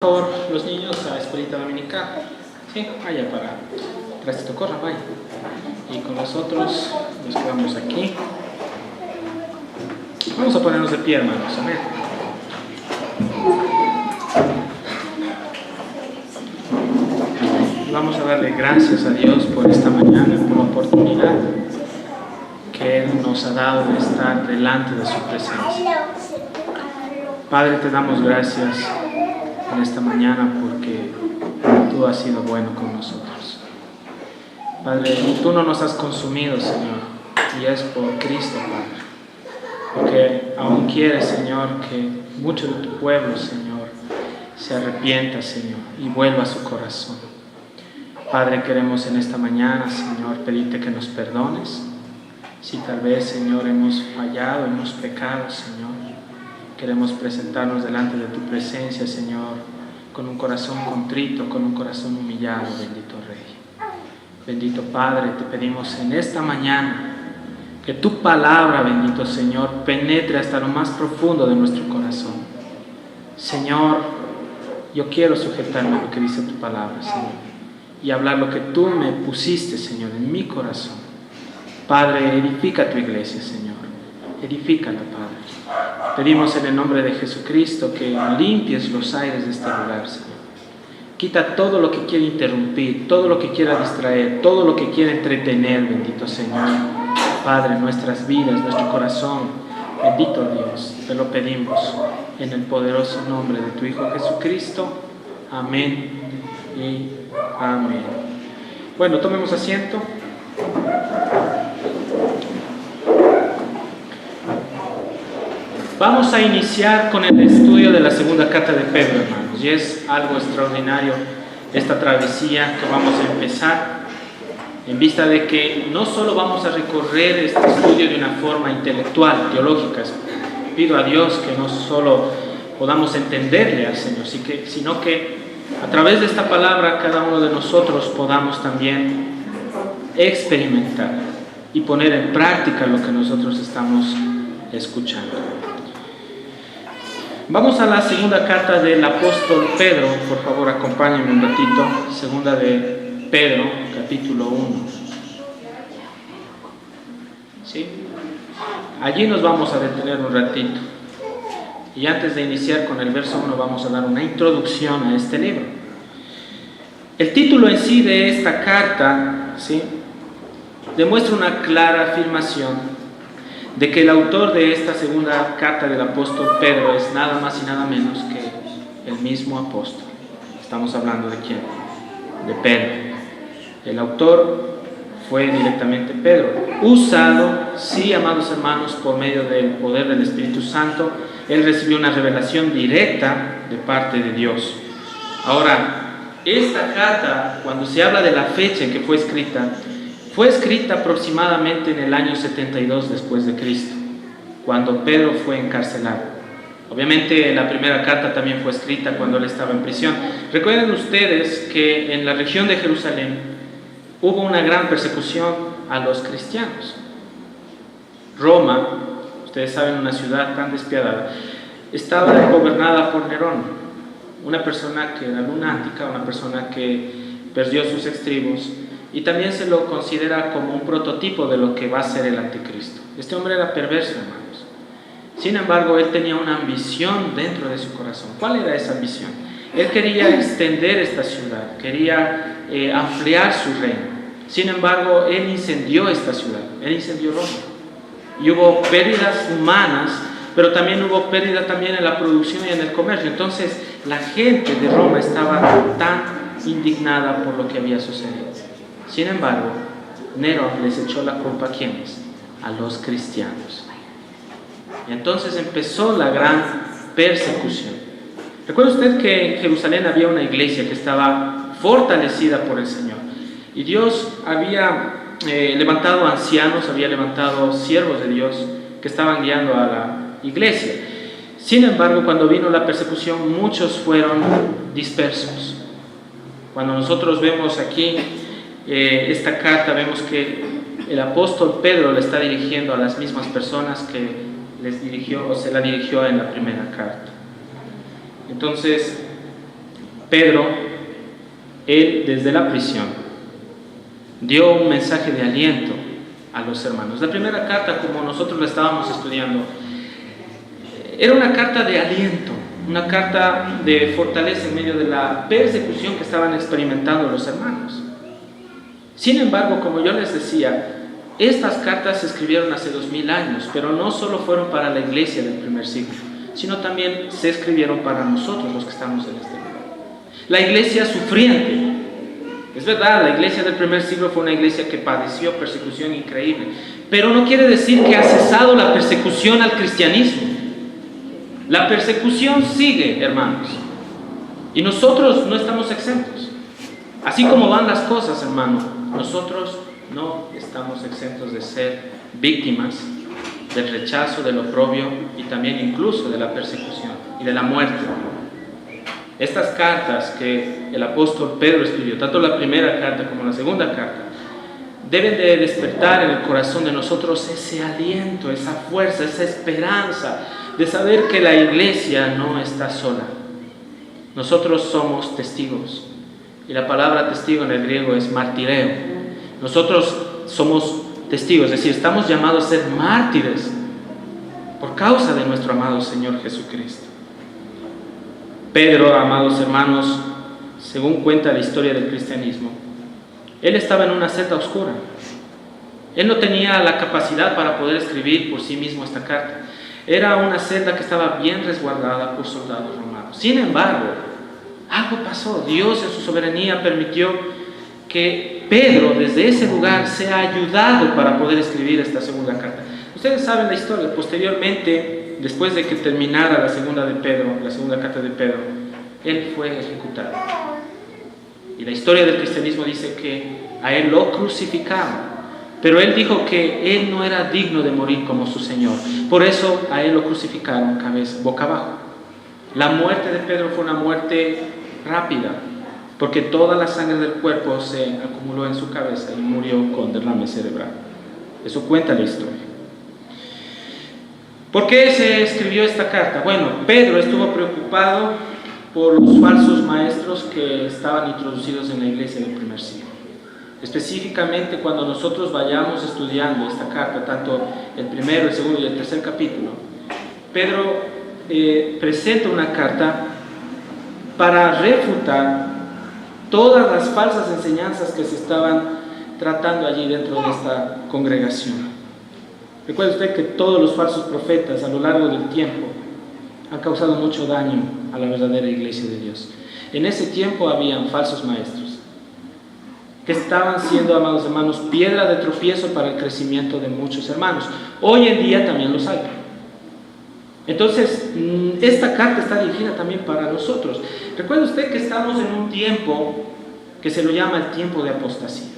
Por favor, los niños a escuelita dominical. Sí, vaya para atrás, corra, vaya. Y con nosotros nos quedamos aquí. Vamos a ponernos de pie, hermanos. Amén. Y vamos a darle gracias a Dios por esta mañana, por la oportunidad que Él nos ha dado de estar delante de su presencia. Padre, te damos gracias en esta mañana porque tú has sido bueno con nosotros. Padre, tú no nos has consumido, Señor, y es por Cristo, Padre, porque aún quieres, Señor, que mucho de tu pueblo, Señor, se arrepienta, Señor, y vuelva a su corazón. Padre, queremos en esta mañana, Señor, pedirte que nos perdones si tal vez, Señor, hemos fallado, hemos pecado, Señor. Queremos presentarnos delante de tu presencia, Señor, con un corazón contrito, con un corazón humillado, bendito Rey. Bendito Padre, te pedimos en esta mañana que tu palabra, bendito Señor, penetre hasta lo más profundo de nuestro corazón. Señor, yo quiero sujetarme a lo que dice tu palabra, Señor, y hablar lo que tú me pusiste, Señor, en mi corazón. Padre, edifica tu iglesia, Señor. Edifícala, Padre. Pedimos en el nombre de Jesucristo que limpies los aires de este lugar, Señor. Quita todo lo que quiera interrumpir, todo lo que quiera distraer, todo lo que quiera entretener, bendito Señor. Padre, nuestras vidas, nuestro corazón, bendito Dios, te lo pedimos en el poderoso nombre de tu Hijo Jesucristo. Amén y amén. Bueno, tomemos asiento. Vamos a iniciar con el estudio de la segunda carta de Pedro, hermanos, y es algo extraordinario esta travesía que vamos a empezar, en vista de que no solo vamos a recorrer este estudio de una forma intelectual, teológica. Pido a Dios que no solo podamos entenderle al Señor, sino que a través de esta palabra cada uno de nosotros podamos también experimentar y poner en práctica lo que nosotros estamos escuchando. Vamos a la segunda carta del apóstol Pedro. Por favor, acompáñenme un ratito. Segunda de Pedro, capítulo 1. ¿Sí? Allí nos vamos a detener un ratito. Y antes de iniciar con el verso 1, vamos a dar una introducción a este libro. El título en sí de esta carta, ¿sí?, demuestra una clara afirmación de que el autor de esta segunda carta del apóstol Pedro es nada más y nada menos que el mismo apóstol. Estamos hablando de quién? De Pedro. El autor fue directamente Pedro, usado, sí, amados hermanos, por medio del poder del Espíritu Santo. Él recibió una revelación directa de parte de Dios. Ahora, esta carta, cuando se habla de la fecha en que fue escrita aproximadamente en el año 72 después de Cristo, cuando Pedro fue encarcelado. Obviamente la primera carta también fue escrita cuando él estaba en prisión. Recuerden ustedes que en la región de Jerusalén hubo una gran persecución a los cristianos. Roma, ustedes saben, una ciudad tan despiadada, estaba gobernada por Nerón, una persona que era lunática, una persona que perdió sus estribos, y también se lo considera como un prototipo de lo que va a ser el anticristo. Este hombre era perverso, hermanos. Sin embargo, él tenía una ambición dentro de su corazón. ¿Cuál era esa ambición? Él quería extender esta ciudad, quería ampliar su reino. Sin embargo, él incendió esta ciudad, él incendió Roma. Y hubo pérdidas humanas, pero también hubo pérdida también en la producción y en el comercio. Entonces, la gente de Roma estaba tan indignada por lo que había sucedido. Sin embargo, Nerón les echó la culpa ¿a quiénes? A los cristianos. Y entonces empezó la gran persecución. Recuerda usted que en Jerusalén había una iglesia que estaba fortalecida por el Señor. Y Dios había levantado ancianos, había levantado siervos de Dios que estaban guiando a la iglesia. Sin embargo, cuando vino la persecución, muchos fueron dispersos. Cuando nosotros vemos aquí esta carta, vemos que el apóstol Pedro le está dirigiendo a las mismas personas que les dirigió o se la dirigió en la primera carta. Entonces, Pedro, él desde la prisión, dio un mensaje de aliento a los hermanos. La primera carta, como nosotros la estábamos estudiando, era una carta de aliento, una carta de fortaleza en medio de la persecución que estaban experimentando los hermanos. Sin embargo, como yo les decía, estas cartas se escribieron hace 2000 años, pero no solo fueron para la iglesia del primer siglo, sino también se escribieron para nosotros los que estamos en este lugar. La iglesia sufriente, es verdad, la iglesia del primer siglo fue una iglesia que padeció persecución increíble, pero no quiere decir que ha cesado la persecución al cristianismo. La persecución sigue, hermanos, y nosotros no estamos exentos. Así como van las cosas, hermano, nosotros no estamos exentos de ser víctimas del rechazo, del oprobio y también incluso de la persecución y de la muerte. Estas cartas que el apóstol Pedro escribió, tanto la primera carta como la segunda carta, deben de despertar en el corazón de nosotros ese aliento, esa fuerza, esa esperanza de saber que la iglesia no está sola. Nosotros somos testigos, y la palabra testigo en el griego es martireo. Nosotros somos testigos, es decir, estamos llamados a ser mártires por causa de nuestro amado Señor Jesucristo. Pedro, amados hermanos, según cuenta la historia del cristianismo, él estaba en una celda oscura. Él no tenía la capacidad para poder escribir por sí mismo esta carta. Era una celda que estaba bien resguardada por soldados romanos. Sin embargo, algo pasó. Dios en su soberanía permitió que Pedro desde ese lugar sea ayudado para poder escribir esta segunda carta. Ustedes saben la historia. Posteriormente, después de que terminara la segunda carta de Pedro, él fue ejecutado. Y la historia del cristianismo dice que a él lo crucificaron. Pero él dijo que él no era digno de morir como su Señor. Por eso a él lo crucificaron boca abajo. La muerte de Pedro fue una muerte rápida, porque toda la sangre del cuerpo se acumuló en su cabeza y murió con derrame cerebral. Eso cuenta la historia. ¿Por qué se escribió esta carta? Bueno, Pedro estuvo preocupado por los falsos maestros que estaban introducidos en la iglesia del primer siglo. Específicamente cuando nosotros vayamos estudiando esta carta, tanto el primero, el segundo y el tercer capítulo, Pedro presenta una carta para refutar todas las falsas enseñanzas que se estaban tratando allí dentro de esta congregación. Recuerde usted que todos los falsos profetas a lo largo del tiempo han causado mucho daño a la verdadera iglesia de Dios. En ese tiempo habían falsos maestros que estaban siendo, amados hermanos, piedra de tropiezo para el crecimiento de muchos hermanos. Hoy en día también los hay. Entonces, esta carta está dirigida también para nosotros. Recuerde usted que estamos en un tiempo que se lo llama el tiempo de apostasía,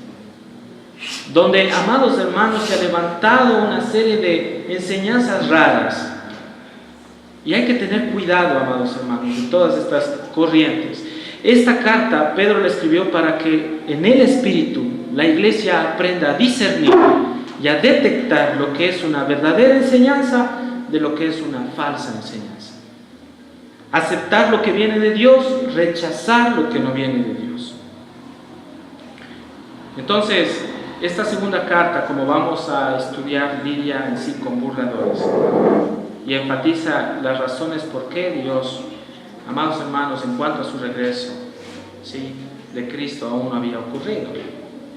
donde, amados hermanos, se ha levantado una serie de enseñanzas raras. Y hay que tener cuidado, amados hermanos, de todas estas corrientes. Esta carta Pedro la escribió para que en el Espíritu la iglesia aprenda a discernir y a detectar lo que es una verdadera enseñanza de lo que es una falsa enseñanza. Aceptar lo que viene de Dios, rechazar lo que no viene de Dios. Entonces, esta segunda carta, como vamos a estudiar, lidia en sí con burladores y enfatiza las razones por qué Dios, amados hermanos, en cuanto a su regreso, ¿sí?, de Cristo aún no había ocurrido.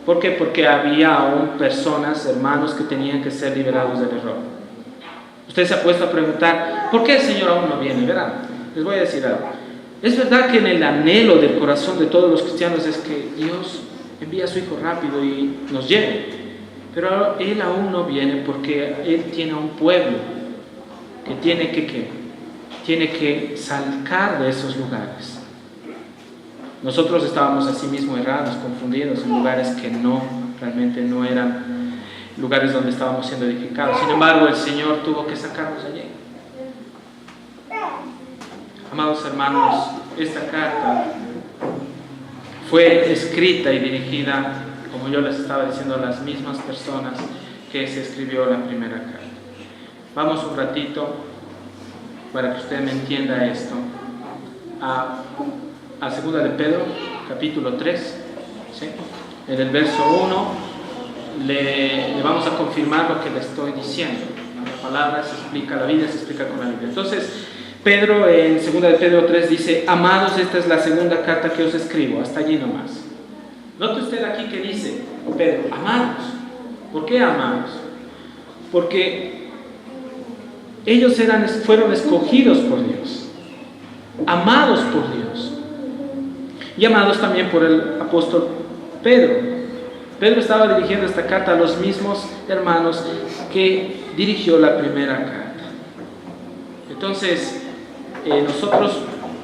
¿Por qué? Porque había aún personas, hermanos, que tenían que ser liberados del error. Usted se ha puesto a preguntar, ¿por qué el Señor aún no viene? Verán, les voy a decir algo. Es verdad que en el anhelo del corazón de todos los cristianos es que Dios envía a su Hijo rápido y nos lleve, pero Él aún no viene porque Él tiene un pueblo que tiene que sacar de esos lugares. Nosotros estábamos así mismo errados, confundidos en lugares que realmente no eran lugares donde estábamos siendo edificados. Sin embargo, el Señor tuvo que sacarnos allí. Amados hermanos, esta carta fue escrita y dirigida, como yo les estaba diciendo, a las mismas personas que se escribió la primera carta. Vamos un ratito, para que usted me entienda esto, a a 2 de Pedro, capítulo 3, ¿sí? En el verso 1 le vamos a confirmar lo que le estoy diciendo. La palabra se explica, la Biblia se explica con la Biblia. Entonces, Pedro en 2 de Pedro 3 dice: amados, esta es la segunda carta que os escribo. Hasta allí nomás. Note usted aquí que dice Pedro, amados. ¿Por qué amados? Porque ellos fueron escogidos por Dios, amados por Dios y amados también por el apóstol Pedro. Pedro estaba dirigiendo esta carta a los mismos hermanos que dirigió la primera carta. Entonces, nosotros,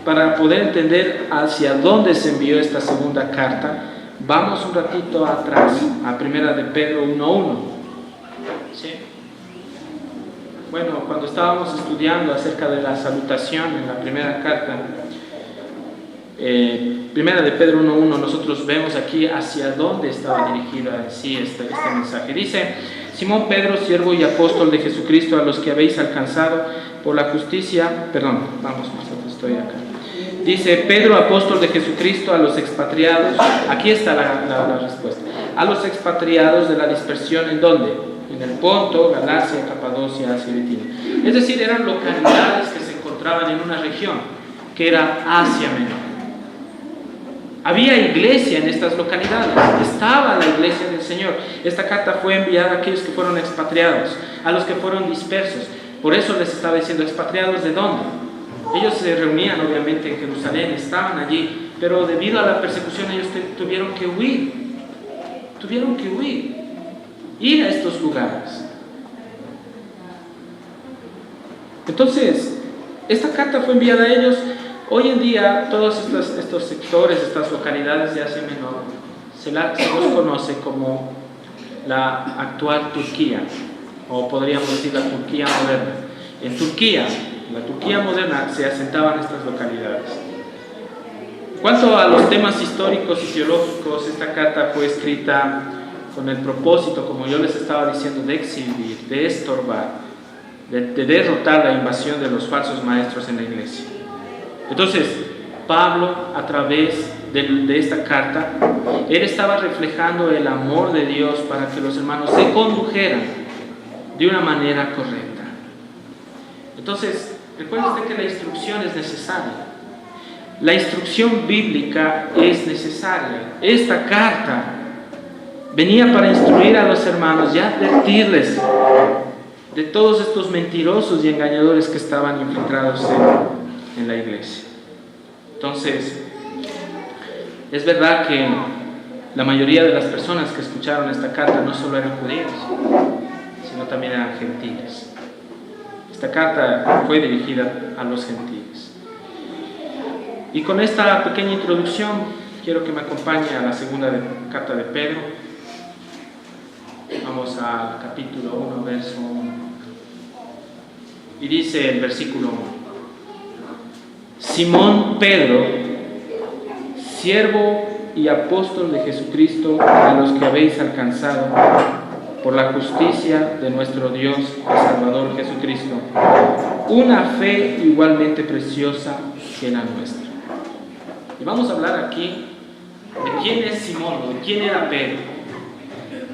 para poder entender hacia dónde se envió esta segunda carta, vamos un ratito atrás, a 1 de Pedro 1:1. ¿Sí? Bueno, cuando estábamos estudiando acerca de la salutación en la primera carta, 1 de Pedro 1:1, nosotros vemos aquí hacia dónde estaba dirigido en sí este mensaje. Dice: Simón Pedro, siervo y apóstol de Jesucristo, a los que habéis alcanzado por la justicia, estoy acá. Dice: Pedro, apóstol de Jesucristo, a los expatriados. Aquí está la respuesta. A los expatriados de la dispersión, ¿en dónde? En el Ponto, Galacia, Capadocia, Asia y Bitinia. Es decir, eran localidades que se encontraban en una región que era Asia Menor. Había iglesia en estas localidades, estaba la iglesia del Señor. Esta carta fue enviada a aquellos que fueron expatriados, a los que fueron dispersos. Por eso les estaba diciendo: expatriados ¿de dónde? Ellos se reunían obviamente en Jerusalén, estaban allí, pero debido a la persecución ellos tuvieron que huir, ir a estos lugares. Entonces, esta carta fue enviada a ellos. Hoy en día, todos estos sectores, estas localidades de Asia Menor, se los conoce como la actual Turquía, o podríamos decir la Turquía moderna. En Turquía, la Turquía moderna, se asentaban estas localidades. En cuanto a los temas históricos y teológicos, esta carta fue escrita con el propósito, como yo les estaba diciendo, de exhibir, de estorbar, de derrotar la invasión de los falsos maestros en la iglesia. Entonces, Pablo, a través de esta carta, él estaba reflejando el amor de Dios para que los hermanos se condujeran de una manera correcta. Entonces, recuerde usted que la instrucción es necesaria. La instrucción bíblica es necesaria. Esta carta venía para instruir a los hermanos y advertirles de todos estos mentirosos y engañadores que estaban infiltrados en la iglesia. Entonces, es verdad que la mayoría de las personas que escucharon esta carta no solo eran judíos, sino también eran gentiles. Esta carta fue dirigida a los gentiles. Y con esta pequeña introducción, quiero que me acompañe a la segunda carta de Pedro. Vamos al capítulo 1, verso 1. Y dice el versículo 1: Simón Pedro, siervo y apóstol de Jesucristo, a los que habéis alcanzado por la justicia de nuestro Dios y Salvador Jesucristo, una fe igualmente preciosa que la nuestra. Y vamos a hablar aquí de quién es Simón, de quién era Pedro.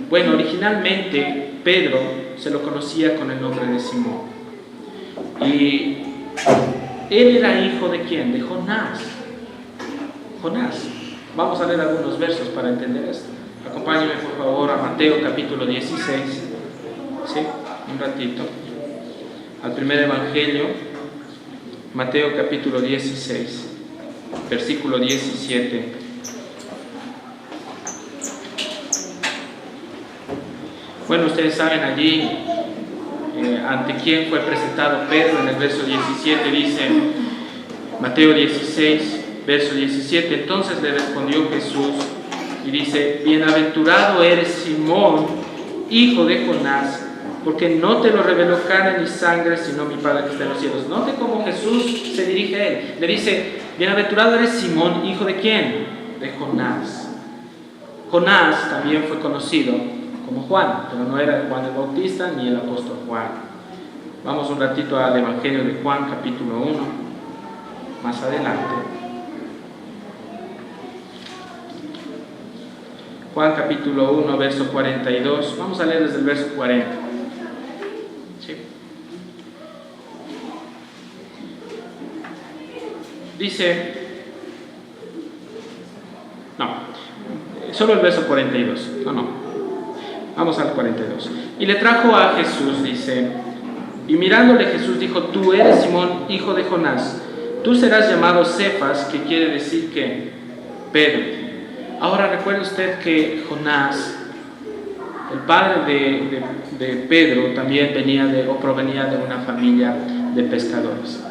Bueno, originalmente Pedro se lo conocía con el nombre de Simón. Y él era hijo de ¿quién? De Jonás. Jonás. Vamos a leer algunos versos para entender esto. Acompáñenme por favor a Mateo capítulo 16. ¿Sí? Un ratito. Al primer evangelio, Mateo capítulo 16, versículo 17. Bueno, ustedes saben allí ante quién fue presentado Pedro. En el verso 17 dice, Mateo 16, verso 17, entonces le respondió Jesús y dice, bienaventurado eres Simón, hijo de Jonás, porque no te lo reveló carne ni sangre, sino mi Padre que está en los cielos. Note cómo Jesús se dirige a él. Le dice, bienaventurado eres Simón, hijo de ¿quién? De Jonás. Jonás también fue conocido como Juan, pero no era Juan el Bautista ni el apóstol Juan. Vamos un ratito al Evangelio de Juan, capítulo 1, más adelante. Juan capítulo 1, verso 42. Vamos a leer desde el verso 40. ¿Sí? Dice, no, solo el verso 42. No. Vamos al 42. Y le trajo a Jesús, dice, y mirándole Jesús dijo: tú eres Simón, hijo de Jonás, tú serás llamado Cefas, que quiere decir que Pedro. Ahora recuerde usted que Jonás, el padre de Pedro, también provenía de una familia de pescadores.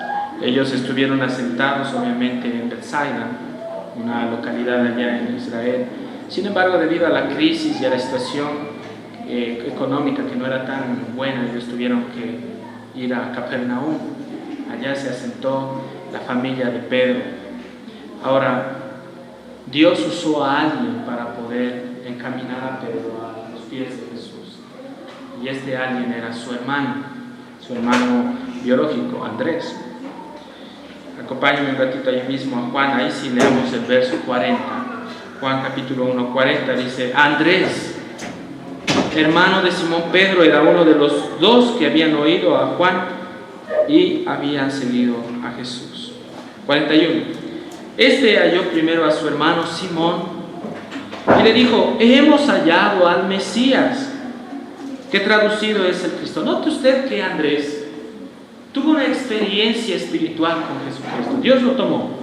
Ellos estuvieron asentados obviamente en Bethsaida, una localidad allá en Israel. Sin embargo, debido a la crisis y a la situación económica que no era tan buena, ellos tuvieron que ir a Capernaum. Allá se asentó la familia de Pedro. Ahora, Dios usó a alguien para poder encaminar a Pedro a los pies de Jesús. Y este alguien era su hermano biológico, Andrés. Acompáñenme un ratito ahí mismo a Juan, ahí sí leemos el verso 40. Juan capítulo 1, 40 dice: Andrés, hermano de Simón Pedro, era uno de los dos que habían oído a Juan y habían seguido a Jesús. 41. Este halló primero a su hermano Simón y le dijo: hemos hallado al Mesías, que traducido es el Cristo. Note usted que Andrés tuvo una experiencia espiritual con Jesucristo. Dios lo tomó.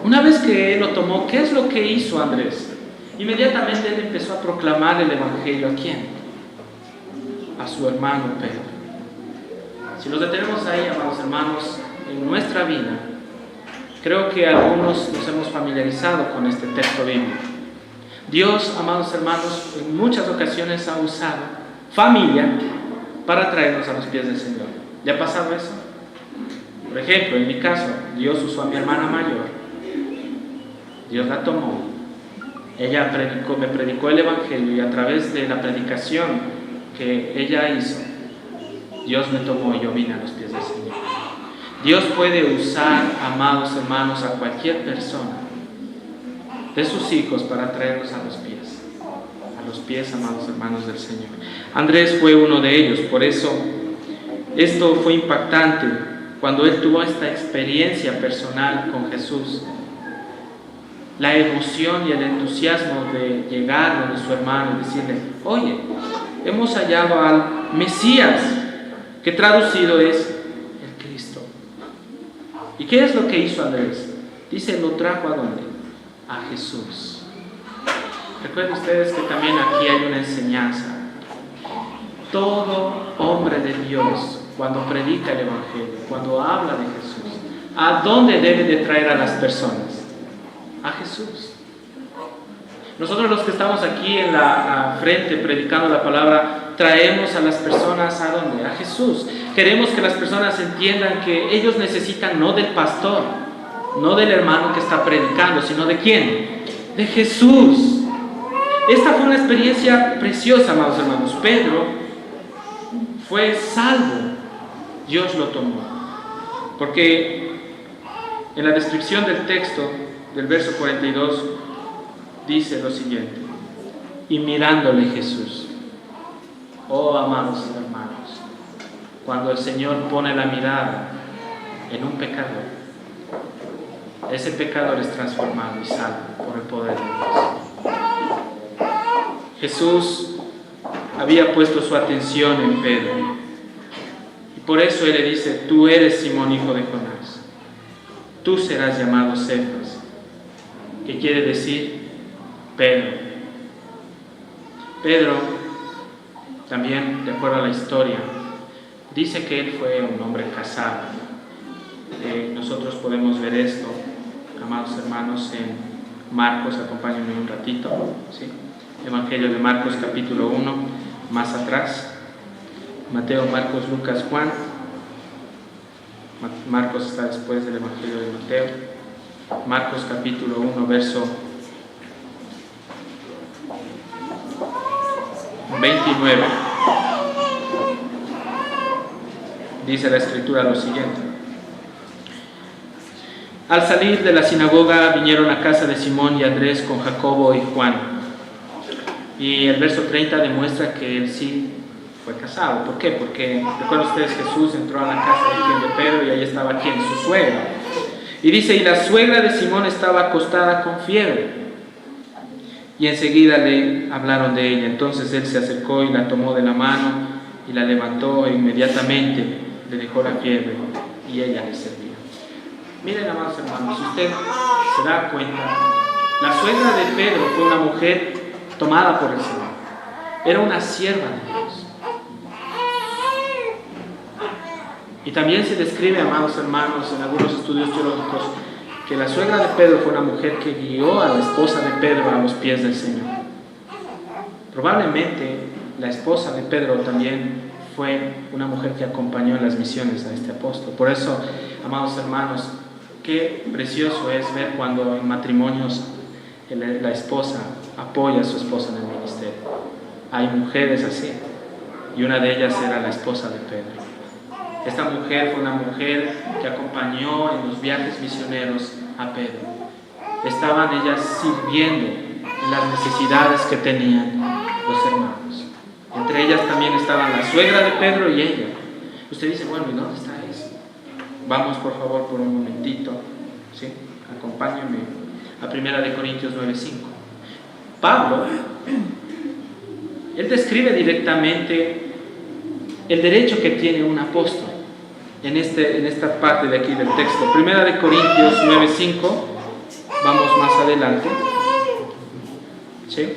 Una vez que Él lo tomó, ¿qué es lo que hizo Andrés? Inmediatamente Él empezó a proclamar el Evangelio. ¿A quién? A su hermano Pedro. Si nos detenemos ahí, amados hermanos, en nuestra vida, creo que algunos nos hemos familiarizado con este texto bíblico. Dios, amados hermanos, en muchas ocasiones ha usado familia para traernos a los pies del Señor. ¿Le ha pasado eso? Por ejemplo, en mi caso, Dios usó a mi hermana mayor. Dios la tomó. Ella me predicó el Evangelio, y a través de la predicación que ella hizo, Dios me tomó y yo vine a los pies del Señor. Dios puede usar, amados hermanos, a cualquier persona de sus hijos para traerlos a los pies, amados hermanos del Señor. Andrés fue uno de ellos. Por eso esto fue impactante cuando él tuvo esta experiencia personal con Jesús. La emoción y el entusiasmo de llegar donde su hermano y decirle: oye, hemos hallado al Mesías, que traducido es el Cristo. ¿Y qué es lo que hizo Andrés? Dice, lo trajo ¿a dónde? A Jesús. Recuerden ustedes que también aquí hay una enseñanza. Todo hombre de Dios, cuando predica el Evangelio, cuando habla de Jesús, ¿a dónde debe de traer a las personas? A Jesús. Nosotros los que estamos aquí en la frente predicando la palabra, traemos a las personas ¿a dónde? A Jesús. Queremos que las personas entiendan que ellos necesitan no del pastor, no del hermano que está predicando, sino ¿de quién? De Jesús. Esta fue una experiencia preciosa, amados hermanos. Pedro fue salvo. Dios lo tomó. Porque en la descripción del texto, del verso 42, dice lo siguiente: y mirándole Jesús. Oh, amados hermanos, cuando el Señor pone la mirada en un pecador, ese pecador es transformado y salvo por el poder de Dios. Jesús había puesto su atención en Pedro, y por eso Él le dice: tú eres Simón, hijo de Jonás, tú serás llamado Cefas, que quiere decir Pedro. Pedro, también de acuerdo a la historia, dice que él fue un hombre casado. Nosotros podemos ver esto, amados hermanos, en Marcos. Acompáñenme un ratito, ¿sí? Evangelio de Marcos capítulo 1, más atrás. Mateo, Marcos, Lucas, Juan. Marcos está después del Evangelio de Mateo. Marcos capítulo 1, verso 29. Dice la Escritura lo siguiente: al salir de la sinagoga vinieron a casa de Simón y Andrés con Jacobo y Juan, Y el verso 30 demuestra que él sí fue casado. ¿Por qué? Porque, recuerdan ustedes, Jesús entró a la casa de Pedro y ahí estaba ¿quién? Su suegra. Y dice, y la suegra de Simón estaba acostada con fiebre. Y enseguida le hablaron de ella. Entonces él se acercó y la tomó de la mano y la levantó e inmediatamente le dejó la fiebre y ella le servía. Miren, amados hermanos, si usted se da cuenta, la suegra de Pedro fue una mujer tomada por el Señor. Era una sierva de Dios. Y también se describe, amados hermanos, en algunos estudios teológicos, que la suegra de Pedro fue una mujer que guió a la esposa de Pedro a los pies del Señor. Probablemente la esposa de Pedro también fue una mujer que acompañó en las misiones a este apóstol. Por eso, amados hermanos, qué precioso es ver cuando en matrimonios la esposa apoya a su esposa en el ministerio. Hay mujeres así, y una de ellas era la esposa de Pedro. Esta mujer fue una mujer que acompañó en los viajes misioneros a Pedro. Estaban ellas sirviendo en las necesidades que tenían los hermanos. Entre ellas también estaban la suegra de Pedro y ella. Usted dice, bueno, ¿y dónde está eso? Vamos por favor por un momentito, ¿sí? Acompáñenme a 1 Corintios 9:5. Pablo, él describe directamente el derecho que tiene un apóstol en esta parte de aquí del texto. 1 Corintios 9:5, vamos más adelante, ¿sí?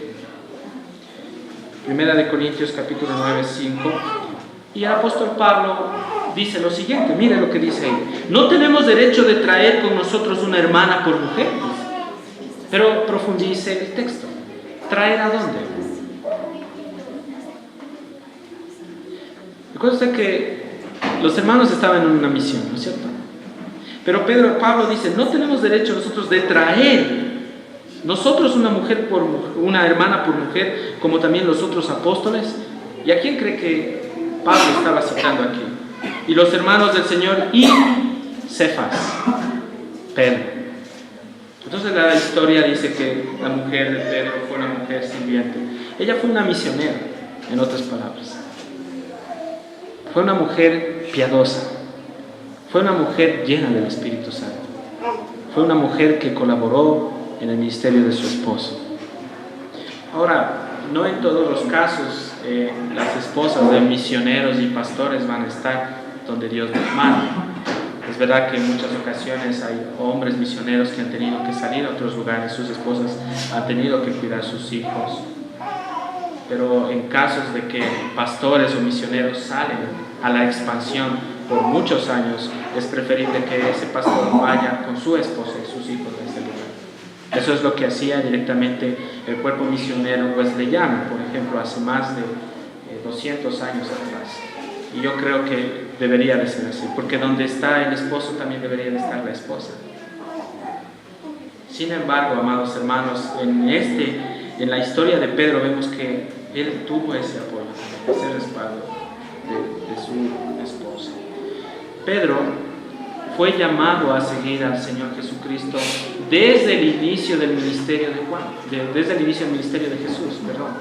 1 Corintios capítulo 9:5, y el apóstol Pablo dice lo siguiente, mire lo que dice ahí: no tenemos derecho de traer con nosotros una hermana por mujer, pero profundice el texto. ¿Traer a dónde? Recuerda usted que los hermanos estaban en una misión, ¿no es cierto? Pero Pablo dice, no tenemos derecho nosotros de traer nosotros una hermana por mujer, como también los otros apóstoles. ¿Y a quién cree que Pablo estaba citando aquí? Y los hermanos del Señor y Cefas, Pedro. Entonces la historia dice que la mujer de Pedro fue una mujer sirviente. Ella fue una misionera, en otras palabras. Fue una mujer piadosa. Fue una mujer llena del Espíritu Santo. Fue una mujer que colaboró en el ministerio de su esposo. Ahora, no en todos los casos las esposas de misioneros y pastores van a estar donde Dios los manda. Es verdad que en muchas ocasiones hay hombres misioneros que han tenido que salir a otros lugares, sus esposas han tenido que cuidar a sus hijos. Pero en casos de que pastores o misioneros salen a la expansión por muchos años, es preferible que ese pastor vaya con su esposa y sus hijos a ese lugar. Eso es lo que hacía directamente el cuerpo misionero wesleyano, por ejemplo, hace más de 200 años atrás. Y yo creo que debería de ser así, porque donde está el esposo también debería de estar la esposa. Sin embargo, amados hermanos, en la historia de Pedro vemos que él tuvo ese apoyo, ese respaldo de su esposa. Pedro fue llamado a seguir al Señor Jesucristo desde el inicio del ministerio de Juan, desde el inicio del ministerio de Jesús, perdón.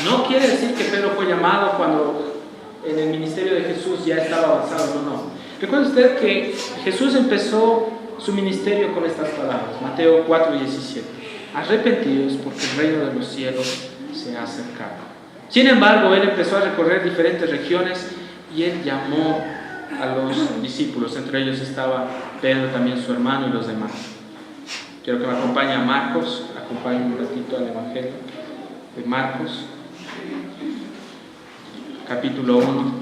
No quiere decir que Pedro fue llamado cuando en el ministerio de Jesús ya estaba avanzado, no. Recuerda usted que Jesús empezó su ministerio con estas palabras, Mateo 4:17. Arrepentidos porque el reino de los cielos se ha acercado. Sin embargo, él empezó a recorrer diferentes regiones y él llamó a los discípulos, entre ellos estaba Pedro, también su hermano y los demás. Quiero que me acompañe a Marcos, acompañe un ratito al Evangelio de Marcos, capítulo 1.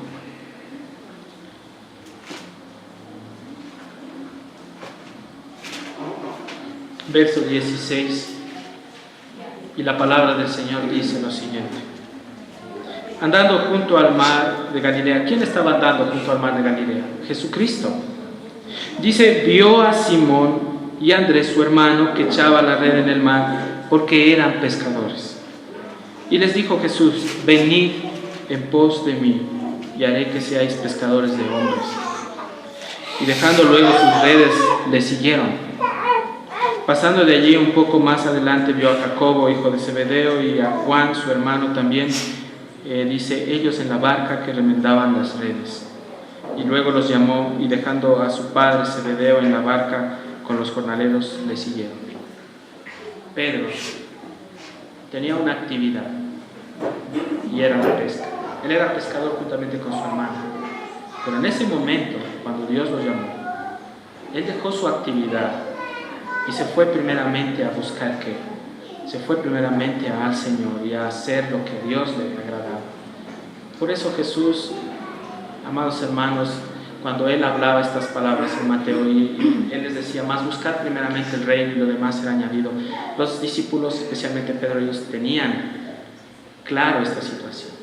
Verso 16, y la palabra del Señor dice lo siguiente: andando junto al mar de Galilea. ¿Quién estaba andando junto al mar de Galilea? Jesucristo. Dice, vio a Simón y a Andrés su hermano que echaba la red en el mar porque eran pescadores. Y les dijo Jesús, venid en pos de mí y haré que seáis pescadores de hombres. Y dejando luego sus redes, le siguieron. Pasando de allí un poco más adelante vio a Jacobo, hijo de Zebedeo, y a Juan, su hermano también. Dice, ellos en la barca que remendaban las redes. Y luego los llamó, y dejando a su padre Zebedeo en la barca con los jornaleros, le siguieron. Pedro tenía una actividad, y era la pesca. Él era pescador juntamente con su hermano. Pero en ese momento, cuando Dios lo llamó, él dejó su actividad y se fue primeramente a buscar qué. Se fue primeramente al Señor y a hacer lo que Dios le agradaba. Por eso Jesús, amados hermanos, cuando Él hablaba estas palabras en Mateo, y Él les decía, más buscar primeramente el reino y lo demás será añadido. Los discípulos, especialmente Pedro, ellos tenían claro esta situación.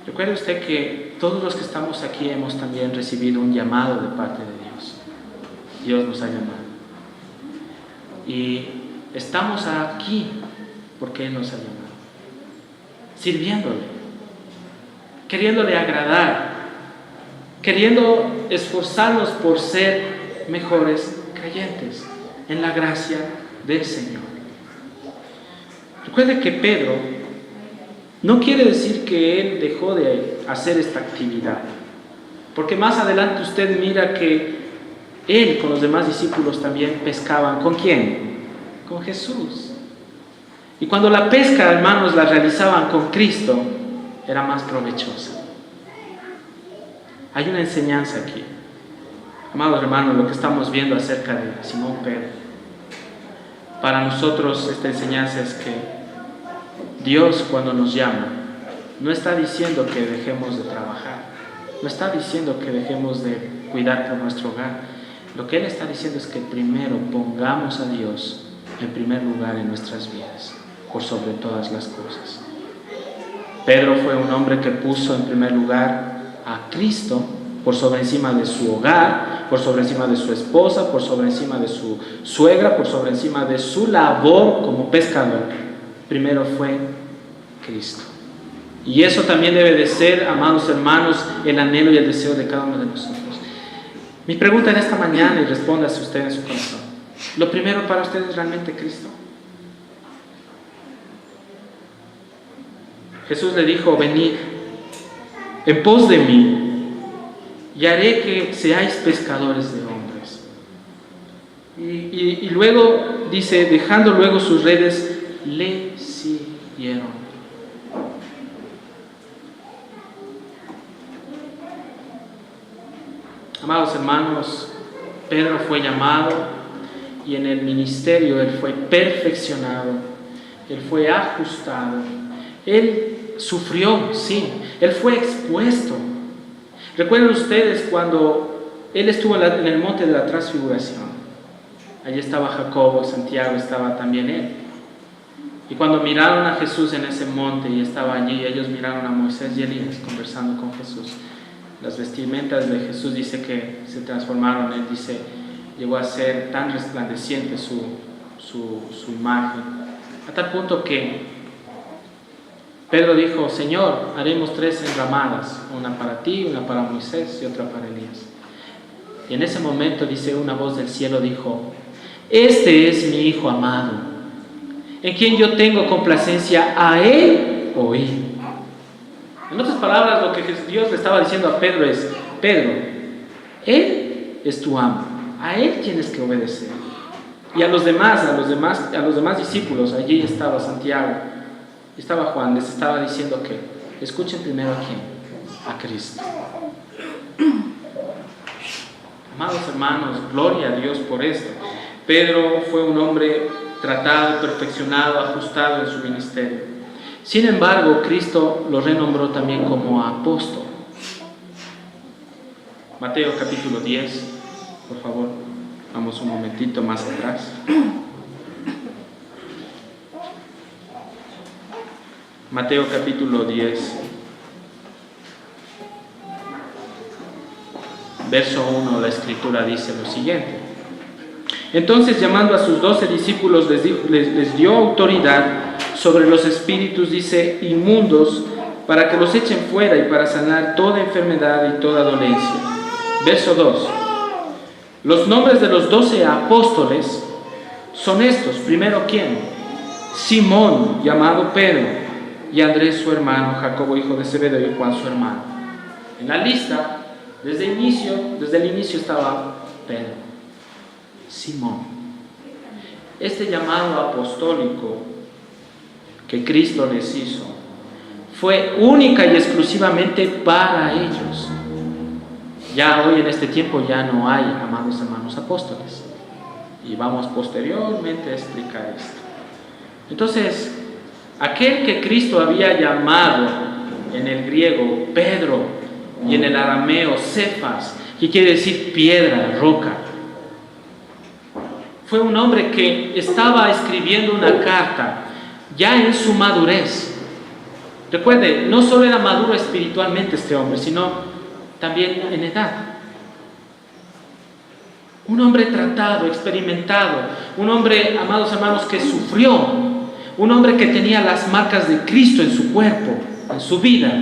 Recuerde usted que todos los que estamos aquí hemos también recibido un llamado de parte de Dios. Dios nos ha llamado. Y estamos aquí porque Él nos ha llamado. Sirviéndole, queriéndole agradar, queriendo esforzarnos por ser mejores creyentes en la gracia del Señor. Recuerde que Pedro no quiere decir que él dejó de hacer esta actividad, porque más adelante usted mira que él con los demás discípulos también pescaban. ¿Con quién? Con Jesús. Y cuando la pesca, hermanos, la realizaban con Cristo, era más provechosa. Hay una enseñanza aquí, amados hermanos, lo que estamos viendo acerca de Simón Pedro. Para nosotros esta enseñanza es que Dios, cuando nos llama, no está diciendo que dejemos de trabajar, no está diciendo que dejemos de cuidar por nuestro hogar. Lo que Él está diciendo es que primero pongamos a Dios en primer lugar en nuestras vidas, por sobre todas las cosas. Pedro fue un hombre que puso en primer lugar a Cristo por sobre encima de su hogar, por sobre encima de su esposa, por sobre encima de su suegra, por sobre encima de su labor como pescador. Primero fue Cristo. Y eso también debe de ser, amados hermanos, el anhelo y el deseo de cada uno de nosotros. Mi pregunta en esta mañana, y respóndase usted en su corazón: ¿lo primero para usted es realmente Cristo? Jesús le dijo, venid en pos de mí y haré que seáis pescadores de hombres. Y luego dice, dejando luego sus redes, le siguieron. Amados hermanos, Pedro fue llamado y en el ministerio él fue perfeccionado, él fue ajustado, él sufrió, sí, él fue expuesto. Recuerden ustedes cuando él estuvo en el monte de la transfiguración. Allí estaba Jacobo, Santiago, estaba también él. Y cuando miraron a Jesús en ese monte y estaba allí, ellos miraron a Moisés y Elías conversando con Jesús. Las vestimentas de Jesús dice que se transformaron. Él dice, llegó a ser tan resplandeciente su imagen, a tal punto que Pedro dijo, Señor, haremos 3 enramadas, una para ti, una para Moisés y otra para Elías. Y en ese momento, dice, una voz del cielo dijo, este es mi Hijo amado, en quien yo tengo complacencia, a Él oí. En otras palabras, lo que Dios le estaba diciendo a Pedro es, Pedro, Él es tu amo, a Él tienes que obedecer. Y a los demás discípulos, allí estaba Santiago, estaba Juan, les estaba diciendo que escuchen primero a quién, a Cristo. Amados hermanos, gloria a Dios por esto. Pedro fue un hombre tratado, perfeccionado, ajustado en su ministerio. Sin embargo, Cristo lo renombró también como apóstol. Mateo capítulo 10, por favor, vamos un momentito más atrás. Mateo capítulo 10, verso 1, la escritura dice lo siguiente. Entonces, llamando a sus 12 discípulos, les dio autoridad sobre los espíritus, dice, inmundos, para que los echen fuera y para sanar toda enfermedad y toda dolencia. Verso 2. Los nombres de los 12 apóstoles son estos. Primero, ¿quién? Simón, llamado Pedro, y Andrés su hermano, Jacobo hijo de Zebedeo y Juan su hermano. En la lista, desde el inicio estaba Pedro, Simón. Este llamado apostólico que Cristo les hizo fue única y exclusivamente para ellos. Ya hoy en este tiempo ya no hay, amados hermanos apóstoles, y vamos posteriormente a explicar esto. Entonces, aquel que Cristo había llamado en el griego Pedro y en el arameo Cefas, que quiere decir piedra, roca, fue un hombre que estaba escribiendo una carta ya en su madurez. Recuerde, no solo era maduro espiritualmente este hombre, sino también en edad. Un hombre tratado, experimentado, un hombre, amados hermanos, que sufrió, un hombre que tenía las marcas de Cristo en su cuerpo, en su vida.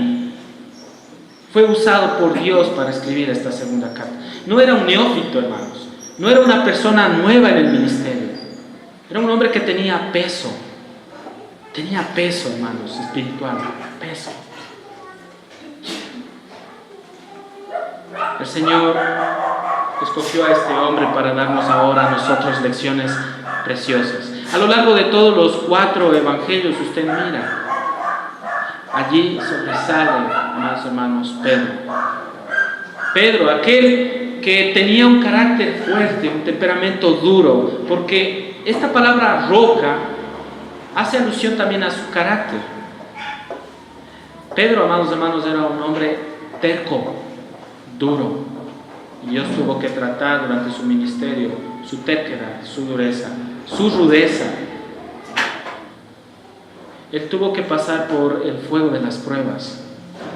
Fue usado por Dios para escribir esta segunda carta. No era un neófito, hermanos, no era una persona nueva en el ministerio, era un hombre que tenía peso, hermanos, espiritual, peso. El Señor escogió a este hombre para darnos ahora a nosotros lecciones preciosas. A lo largo de todos los 4 evangelios, usted mira, allí sobresale, amados hermanos, Pedro, aquel que tenía un carácter fuerte, un temperamento duro, porque esta palabra roca hace alusión también a su carácter. Pedro, amados hermanos, era un hombre terco, duro, y Dios tuvo que tratar durante su ministerio su terquedad, su dureza, su rudeza. Él tuvo que pasar por el fuego de las pruebas.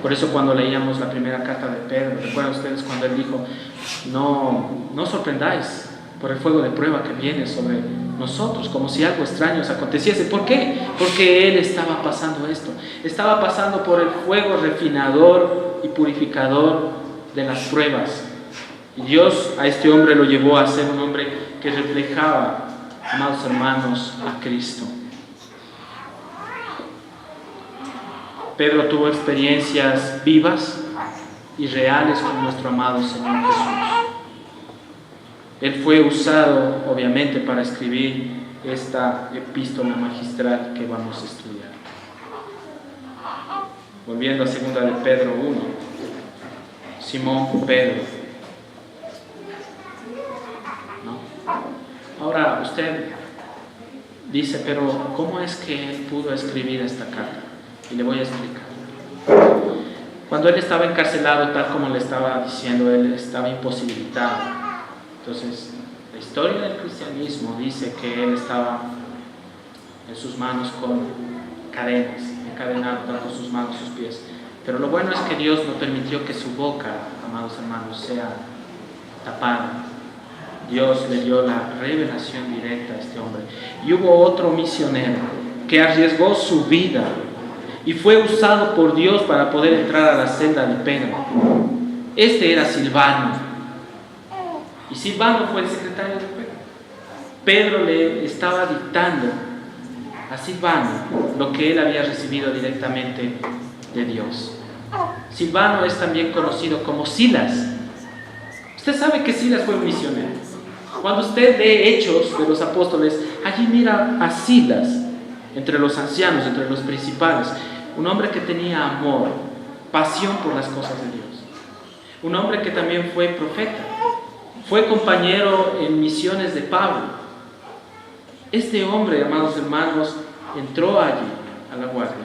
Por eso cuando leíamos la primera carta de Pedro, recuerdan ustedes cuando él dijo, no sorprendáis por el fuego de prueba que viene sobre nosotros, como si algo extraño os aconteciese. ¿Por qué? Porque él estaba pasando esto, estaba pasando por el fuego refinador y purificador de las pruebas. Y Dios a este hombre lo llevó a ser un hombre que reflejaba, amados hermanos, a Cristo. Pedro tuvo experiencias vivas y reales con nuestro amado Señor Jesús. Él fue usado, obviamente, para escribir esta epístola magistral que vamos a estudiar. Volviendo a 2 de Pedro 1, Simón Pedro. ¿No? Ahora usted dice, pero ¿cómo es que él pudo escribir esta carta? Y le voy a explicar. Cuando él estaba encarcelado, tal como le estaba diciendo, él estaba imposibilitado. Entonces, la historia del cristianismo dice que él estaba en sus manos con cadenas, encadenado tanto sus manos, sus pies. Pero lo bueno es que Dios no permitió que su boca, amados hermanos, sea tapada. Dios le dio la revelación directa a este hombre. Y hubo otro misionero que arriesgó su vida y fue usado por Dios para poder entrar a la celda de Pedro. Este era Silvano. Y Silvano fue el secretario de Pedro. Pedro le estaba dictando a Silvano lo que él había recibido directamente de Dios. Silvano es también conocido como Silas. Usted sabe que Silas fue un misionero. Cuando usted lee Hechos de los Apóstoles, allí mira a Silas entre los ancianos, entre los principales. Un hombre que tenía amor, pasión por las cosas de Dios. Un hombre que también fue profeta. Fue compañero en misiones de Pablo. Este hombre, amados hermanos, entró allí a la guardia.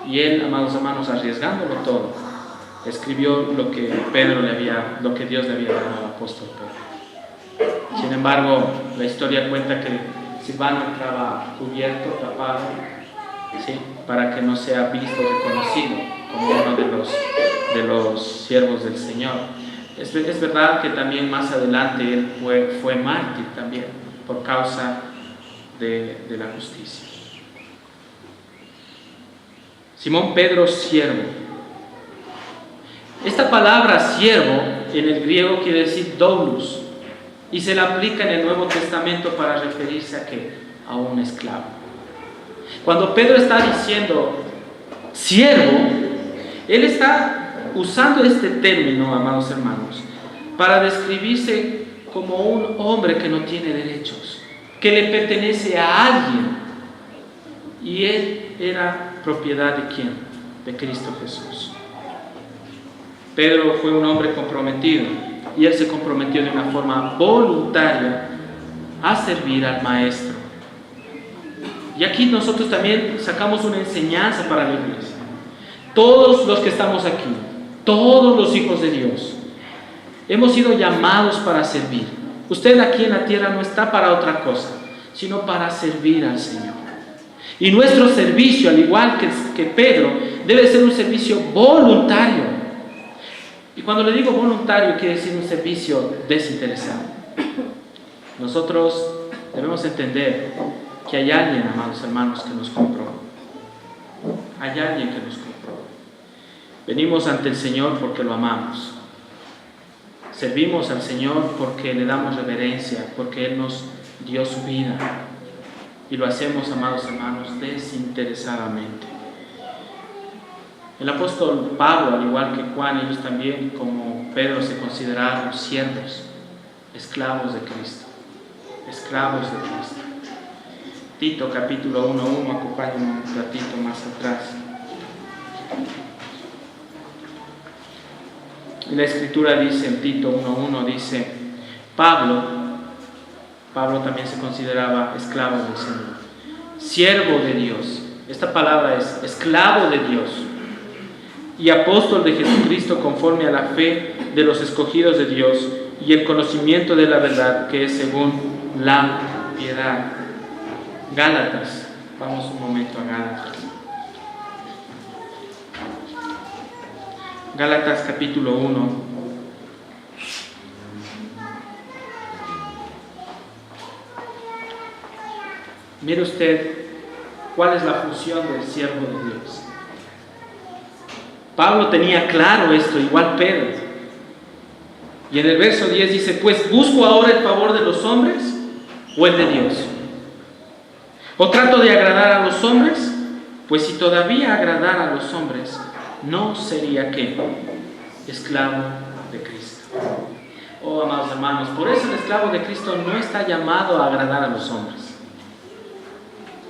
Y él, amados hermanos, arriesgándolo todo, escribió lo que Dios le había dado al apóstol Pedro. Sin embargo, la historia cuenta que Silvano entraba cubierto, tapado, ¿sí?, para que no sea visto, reconocido como uno de los siervos del Señor. Es verdad que también más adelante él fue mártir también por causa de la justicia. Simón Pedro, siervo. Esta palabra siervo en el griego quiere decir doulos Y se la aplica en el Nuevo Testamento para referirse a ¿qué? A un esclavo. Cuando Pedro está diciendo siervo, él está usando este término, amados hermanos, para describirse como un hombre que no tiene derechos, que le pertenece a alguien. Y él era propiedad ¿de quién? De Cristo Jesús. Pedro fue un hombre comprometido y él se comprometió de una forma voluntaria a servir al Maestro. Y aquí nosotros también sacamos una enseñanza para la iglesia. Todos los que estamos aquí, todos los hijos de Dios, hemos sido llamados para servir. Usted aquí en la tierra no está para otra cosa, sino para servir al Señor. Y nuestro servicio, al igual que Pedro, debe ser un servicio voluntario. Y cuando le digo voluntario, quiere decir un servicio desinteresado. Nosotros debemos entender que hay alguien, amados hermanos, que nos compró. Hay alguien que nos compró. Venimos ante el Señor porque lo amamos. Servimos al Señor porque le damos reverencia, porque Él nos dio su vida. Y lo hacemos, amados hermanos, desinteresadamente. El apóstol Pablo, al igual que Juan, ellos también, como Pedro, se consideraron siervos, esclavos de Cristo. Esclavos de Cristo. Tito capítulo 1:1, acompáñenme un ratito más atrás. Y la escritura dice en Tito 1:1, dice, Pablo también se consideraba esclavo del Señor, siervo de Dios. Esta palabra es esclavo de Dios y apóstol de Jesucristo conforme a la fe de los escogidos de Dios y el conocimiento de la verdad que es según la piedad. Gálatas, vamos un momento a Gálatas. Gálatas capítulo 1. Mire usted cuál es la función del siervo de Dios. Pablo tenía claro esto, igual Pedro. Y en el verso 10 dice, pues ¿busco ahora el favor de los hombres o el de Dios? ¿O trato de agradar a los hombres? Pues si todavía agradara a los hombres, no sería ¿qué? Esclavo de Cristo. Oh, amados hermanos, por eso el esclavo de Cristo no está llamado a agradar a los hombres,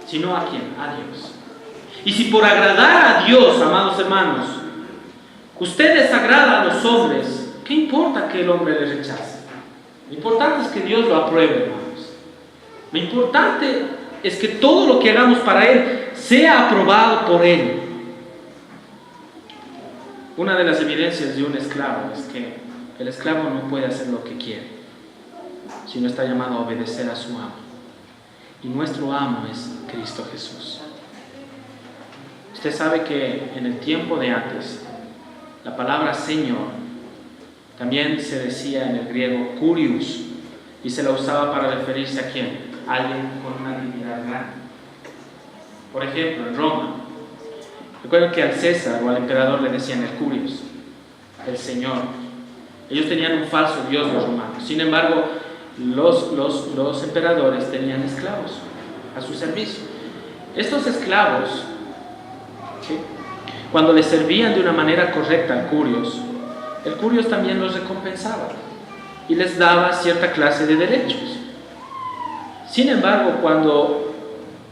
sino ¿a quién? A Dios. Y si por agradar a Dios, amados hermanos, usted desagrada a los hombres, ¿qué importa que el hombre le rechace? Lo importante es que Dios lo apruebe, hermanos. Lo importante es que todo lo que hagamos para Él sea aprobado por Él. Una de las evidencias de un esclavo es que el esclavo no puede hacer lo que quiere, sino está llamado a obedecer a su amo. Y nuestro amo es Cristo Jesús. Usted sabe que en el tiempo de antes, la palabra Señor también se decía en el griego Kurios, y se la usaba para referirse a ¿quién? A alguien con una dignidad grande. Por ejemplo, en Roma, recuerden que al César o al emperador le decían el Kurios, el Señor. Ellos tenían un falso Dios, los romanos. Sin embargo, los emperadores tenían esclavos a su servicio. Estos esclavos, ¿sí?, cuando les servían de una manera correcta al Kurios, el Kurios también los recompensaba y les daba cierta clase de derechos. Sin embargo, cuando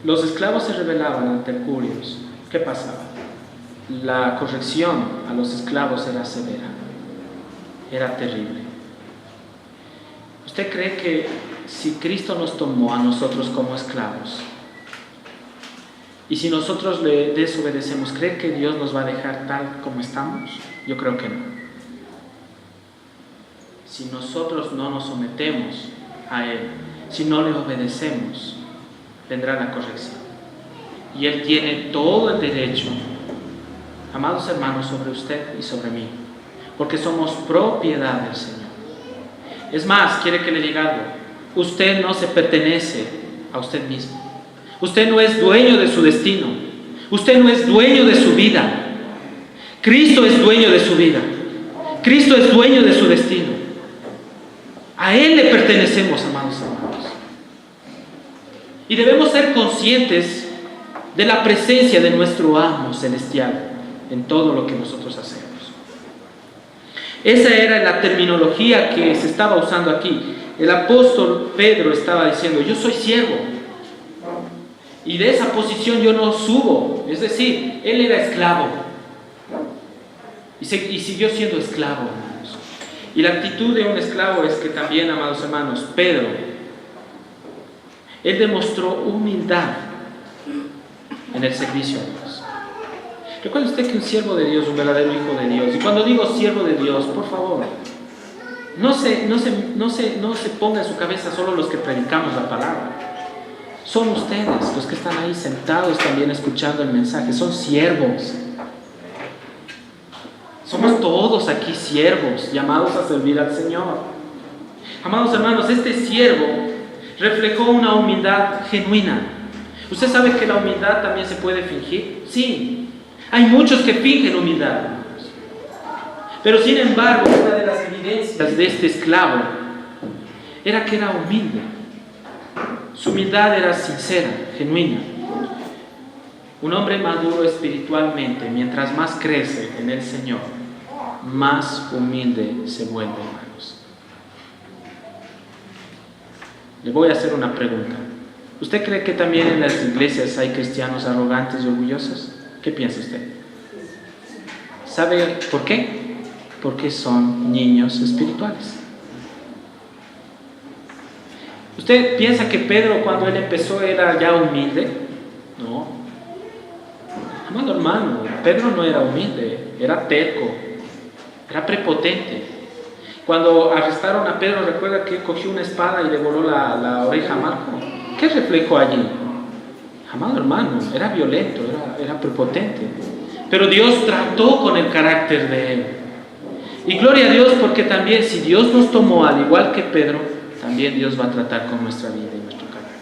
los esclavos se rebelaban ante el Kurios, ¿qué pasaba? La corrección a los esclavos era severa, era terrible. ¿Usted cree que si Cristo nos tomó a nosotros como esclavos y si nosotros le desobedecemos, cree que Dios nos va a dejar tal como estamos? Yo creo que no. Si nosotros no nos sometemos a Él, si no le obedecemos, vendrá la corrección. Y Él tiene todo el derecho, amados hermanos, sobre usted y sobre mí, porque somos propiedad del Señor. Es más, quiere que le diga algo, usted no se pertenece a usted mismo. Usted no es dueño de su destino. Usted no es dueño de su vida. Cristo es dueño de su vida. Cristo es dueño de su destino. A Él le pertenecemos, amados hermanos. Y debemos ser conscientes de la presencia de nuestro amo celestial en todo lo que nosotros hacemos. Esa era la terminología que se estaba usando aquí. El apóstol Pedro estaba diciendo: yo soy siervo, y de esa posición yo no subo. Es decir, él era esclavo y siguió siendo esclavo, hermanos. Y la actitud de un esclavo es que también, amados hermanos, Pedro, él demostró humildad en el servicio a Dios. Recuerde usted que un siervo de Dios, un verdadero hijo de Dios, y cuando digo siervo de Dios, por favor, no se ponga en su cabeza solo los que predicamos la palabra. Son ustedes los que están ahí sentados también escuchando el mensaje. Son siervos. Somos todos aquí siervos, llamados a servir al Señor. Amados hermanos, este siervo reflejó una humildad genuina. ¿Usted sabe que la humildad también se puede fingir? Sí. Hay muchos que fingen humildad. Pero sin embargo, una de las evidencias de este esclavo era que era humilde. Su humildad era sincera, genuina. Un hombre maduro espiritualmente, mientras más crece en el Señor, más humilde se vuelve, hermanos. Le voy a hacer una pregunta. ¿Usted cree que también en las iglesias hay cristianos arrogantes y orgullosos? ¿Qué piensa usted? ¿Sabe por qué? Porque son niños espirituales. ¿Usted piensa que Pedro, cuando él empezó, era ya humilde? No. Amado hermano, Pedro no era humilde, era terco, era prepotente. Cuando arrestaron a Pedro, recuerda que cogió una espada y le voló la oreja a Marco. ¿Qué reflejó allí? Amado hermano, era violento, era prepotente. Pero Dios trató con el carácter de él. Y gloria a Dios, porque también si Dios nos tomó al igual que Pedro, también Dios va a tratar con nuestra vida y nuestro carácter.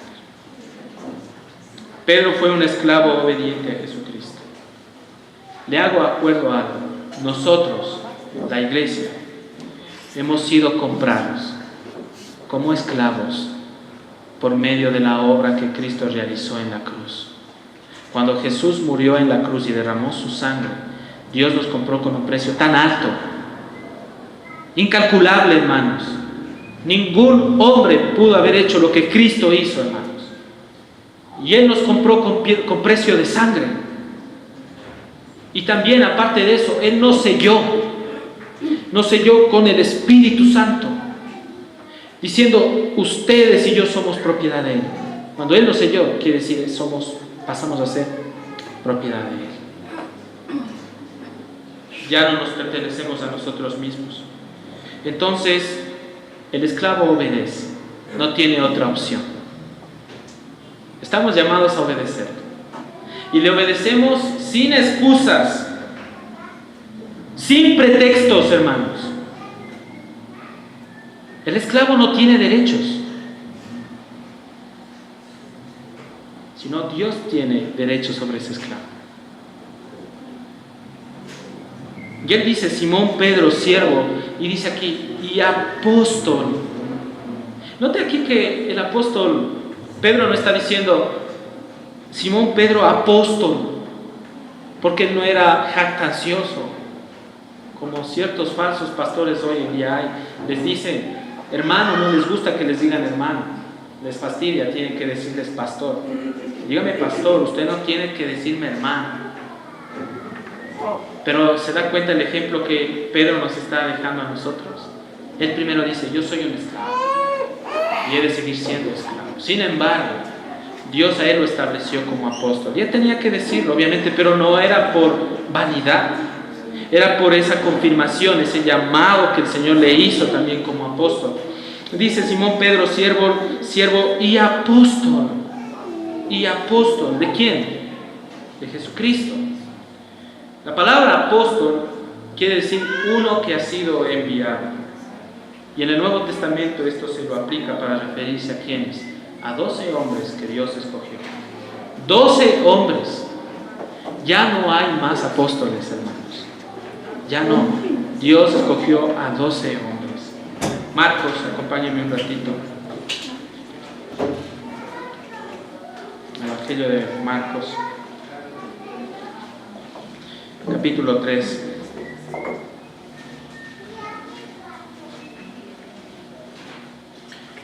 Pedro fue un esclavo obediente a Jesucristo. Le hago acuerdo a algo. Nosotros, la iglesia, hemos sido comprados como esclavos por medio de la obra que Cristo realizó en la cruz. Cuando Jesús murió en la cruz y derramó su sangre, Dios nos compró con un precio tan alto, incalculable, hermanos. Ningún hombre pudo haber hecho lo que Cristo hizo, hermanos. Y Él nos compró con precio de sangre. Y también, aparte de eso, Él nos selló con el Espíritu Santo, diciendo: ustedes y yo somos propiedad de Él. Cuando Él nos selló, quiere decir pasamos a ser propiedad de Él. Ya no nos pertenecemos a nosotros mismos. Entonces, el esclavo obedece, no tiene otra opción. Estamos llamados a obedecer. Y le obedecemos sin excusas, sin pretextos, hermanos. El esclavo no tiene derechos, sino Dios tiene derechos sobre ese esclavo. Y él dice: Simón Pedro, siervo, y dice aquí, y apóstol. Note aquí que el apóstol Pedro no está diciendo Simón Pedro apóstol, porque él no era jactancioso, como ciertos falsos pastores hoy en día hay. Les dicen hermano, no les gusta que les digan hermano, les fastidia, tienen que decirles pastor. Dígame pastor, usted no tiene que decirme hermano. Pero se da cuenta el ejemplo que Pedro nos está dejando a nosotros. Él primero dice: yo soy un esclavo y he de seguir siendo esclavo. Sin embargo, Dios a él lo estableció como apóstol. Y él tenía que decirlo, obviamente, pero no era por vanidad. Era por esa confirmación, ese llamado que el Señor le hizo también como apóstol. Dice Simón Pedro, siervo y apóstol. ¿Y apóstol de quién? De Jesucristo. La palabra apóstol quiere decir uno que ha sido enviado. Y en el Nuevo Testamento esto se lo aplica para referirse a ¿quiénes? A 12 hombres que Dios escogió. 12 hombres. Ya no hay más apóstoles, hermanos. Ya no. Dios escogió a 12 hombres. Marcos, acompáñenme un ratito. Evangelio de Marcos, capítulo 3.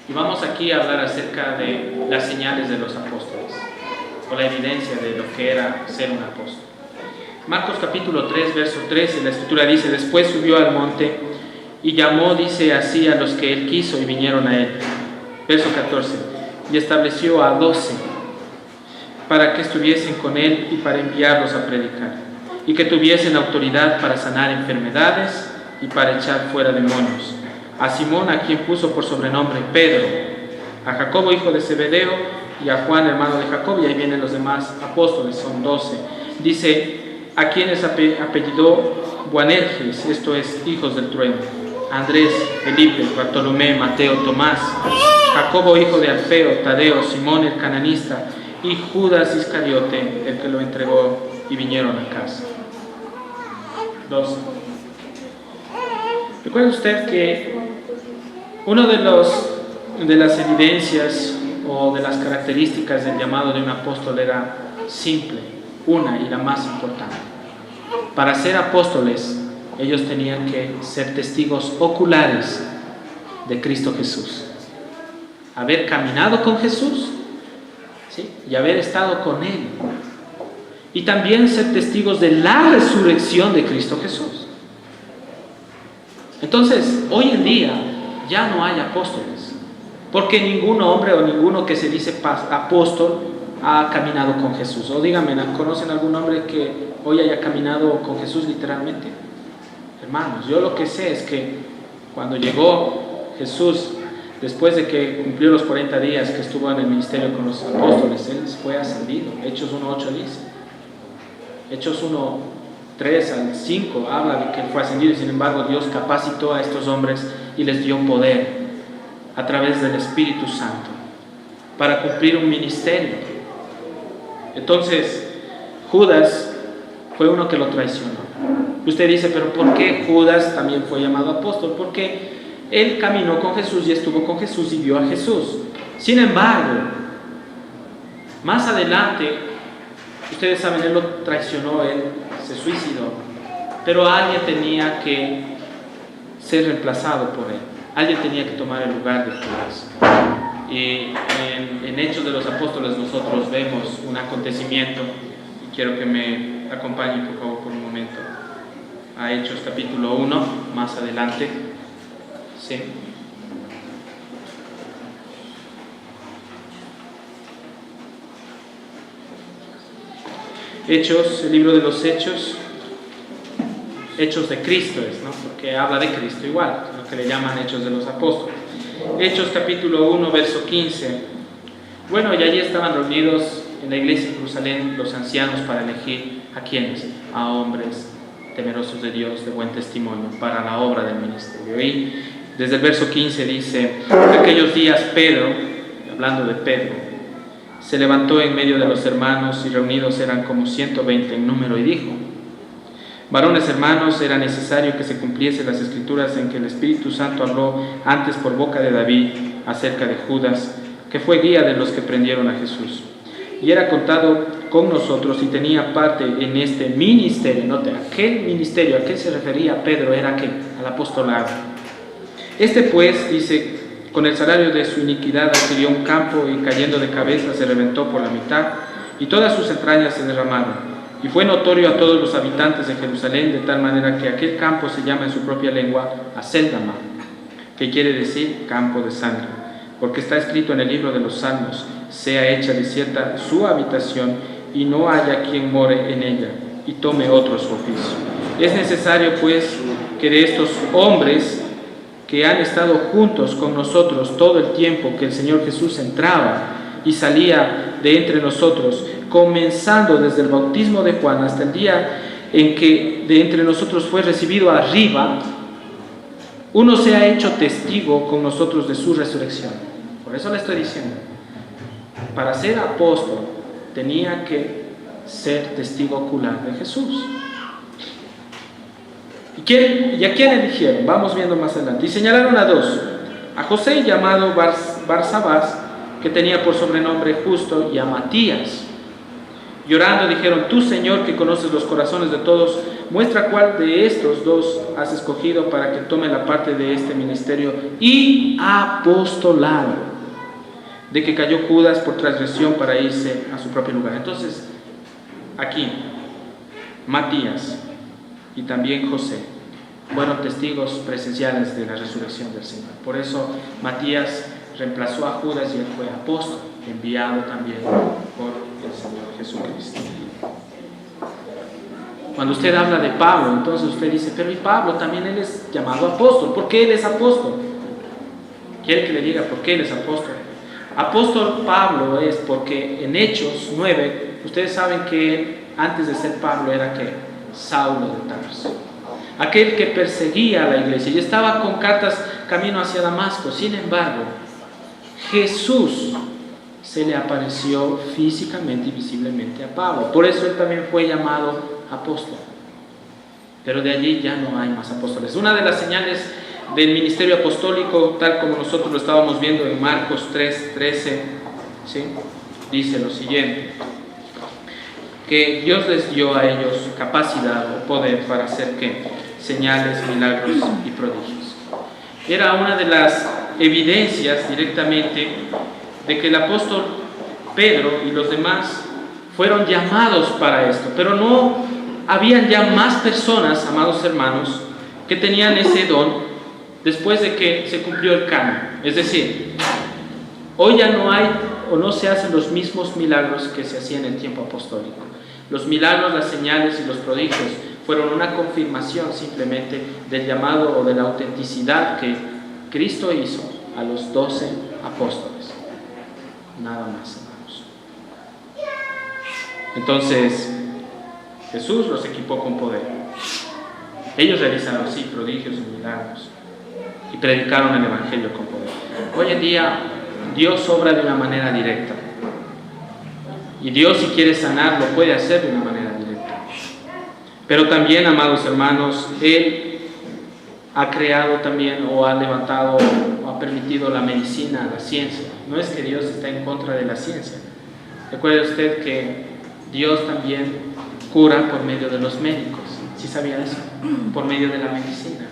Y vamos aquí a hablar acerca de las señales de los apóstoles, o la evidencia de lo que era ser un apóstol. Marcos capítulo 3, verso 13, la escritura dice: después subió al monte y llamó, dice así, a los que él quiso y vinieron a él. Verso 14, y estableció a 12 para que estuviesen con él y para enviarlos a predicar, y que tuviesen autoridad para sanar enfermedades y para echar fuera demonios. A Simón, a quien puso por sobrenombre Pedro, a Jacobo hijo de Zebedeo y a Juan hermano de Jacobo, y ahí vienen los demás apóstoles, son 12. Dice: a quienes apellidó Boanerges, esto es, hijos del trueno, Andrés, Felipe, Bartolomé, Mateo, Tomás, Jacobo hijo de Alfeo, Tadeo, Simón el cananista y Judas Iscariote, el que lo entregó, y vinieron a casa. 12. Recuerda usted que uno de las evidencias o de las características del llamado de un apóstol era simple, una y la más importante. Para ser apóstoles, ellos tenían que ser testigos oculares de Cristo Jesús, haber caminado con Jesús, ¿sí?, y haber estado con Él, y también ser testigos de la resurrección de Cristo Jesús. Entonces, hoy en día ya no hay apóstoles, porque ningún hombre o ninguno que se dice apóstol ha caminado con Jesús. O díganme, ¿conocen algún hombre que hoy haya caminado con Jesús literalmente? Hermanos, yo lo que sé es que cuando llegó Jesús, después de que cumplió los 40 días que estuvo en el ministerio con los apóstoles, Él fue ascendido. Hechos 1:8 dice. Hechos 1:3 al 5 habla de que Él fue ascendido, y sin embargo Dios capacitó a estos hombres y les dio poder a través del Espíritu Santo para cumplir un ministerio. Entonces, Judas fue uno que lo traicionó. Usted dice, pero ¿por qué Judas también fue llamado apóstol? Porque él caminó con Jesús y estuvo con Jesús y vio a Jesús. Sin embargo, más adelante, ustedes saben, él lo traicionó, él se suicidó, pero alguien tenía que ser reemplazado por él. Alguien tenía que tomar el lugar de Judas. Y en Hechos de los Apóstoles nosotros vemos un acontecimiento, y quiero que me acompañen por favor por un momento a Hechos capítulo 1, más adelante. Sí. Hechos, el libro de los Hechos, Hechos de Cristo es, ¿no? Porque habla de Cristo igual, lo que le llaman Hechos de los Apóstoles. Hechos capítulo 1, verso 15. Bueno, y allí estaban reunidos en la iglesia en Jerusalén los ancianos para elegir ¿a quiénes? A hombres temerosos de Dios, de buen testimonio, para la obra del ministerio. Y desde el verso 15 dice: en aquellos días Pedro, hablando de Pedro, se levantó en medio de los hermanos, y reunidos eran como 120 en número, y dijo: varones hermanos, era necesario que se cumpliesen las escrituras en que el Espíritu Santo habló antes por boca de David acerca de Judas, que fue guía de los que prendieron a Jesús, y era contado con nosotros y tenía parte en este ministerio. Note, aquel ministerio a que se refería Pedro era aquel, al apostolado. Este pues, dice, con el salario de su iniquidad adquirió un campo, y cayendo de cabeza se reventó por la mitad, y todas sus entrañas se derramaron. Y fue notorio a todos los habitantes de Jerusalén, de tal manera que aquel campo se llama en su propia lengua Aceldama, que quiere decir campo de sangre, porque está escrito en el libro de los Salmos: sea hecha desierta su habitación, y no haya quien more en ella, y tome otro su oficio. Es necesario pues que de estos hombres que han estado juntos con nosotros todo el tiempo que el Señor Jesús entraba y salía de entre nosotros, comenzando desde el bautismo de Juan hasta el día en que de entre nosotros fue recibido arriba, uno se ha hecho testigo con nosotros de su resurrección. Por eso le estoy diciendo, para ser apóstol tenía que ser testigo ocular de Jesús. ¿Y a quién eligieron? Vamos viendo más adelante. Y señalaron a 2, a José llamado Barsabás, que tenía por sobrenombre Justo, y a Matías. Llorando dijeron: tú, Señor, que conoces los corazones de todos, muestra cuál de estos dos has escogido para que tome la parte de este ministerio y apostolado, de que cayó Judas por transgresión para irse a su propio lugar. Entonces, aquí, Matías y también José fueron testigos presenciales de la resurrección del Señor. Por eso Matías reemplazó a Judas y él fue apóstol, enviado también por el Señor Jesucristo. Cuando usted habla de Pablo, entonces usted dice: pero y Pablo también él es llamado apóstol. ¿Por qué él es apóstol? ¿Quiere que le diga por qué él es apóstol? Apóstol Pablo es porque en Hechos 9, ustedes saben que antes de ser Pablo era que Saulo de Tarso, aquel que perseguía a la iglesia y estaba con cartas camino hacia Damasco. Sin embargo, Jesús se le apareció físicamente y visiblemente a Pablo. Por eso él también fue llamado apóstol. Pero de allí ya no hay más apóstoles. Una de las señales del ministerio apostólico, tal como nosotros lo estábamos viendo en Marcos 3:13, ¿sí?, dice lo siguiente: que Dios les dio a ellos capacidad o poder para hacer ¿qué? Señales, milagros y prodigios. Era una de las evidencias directamente de que el apóstol Pedro y los demás fueron llamados para esto, pero no habían ya más personas, amados hermanos, que tenían ese don después de que se cumplió el canon. Es decir, hoy ya no hay o no se hacen los mismos milagros que se hacían en el tiempo apostólico. Los milagros, las señales y los prodigios fueron una confirmación simplemente del llamado o de la autenticidad que Cristo hizo a los 12 apóstoles. Nada más, hermanos. Entonces, Jesús los equipó con poder. Ellos realizaron, sí, prodigios y milagros y predicaron el Evangelio con poder. Hoy en día, Dios obra de una manera directa. Y Dios, si quiere sanar, lo puede hacer de una manera directa. Pero también, amados hermanos, Él ha creado también o ha levantado o ha permitido la medicina, la ciencia. No es que Dios está en contra de la ciencia. Recuerde usted que Dios también cura por medio de los médicos. ¿Sí sabía eso? Por medio de la medicina.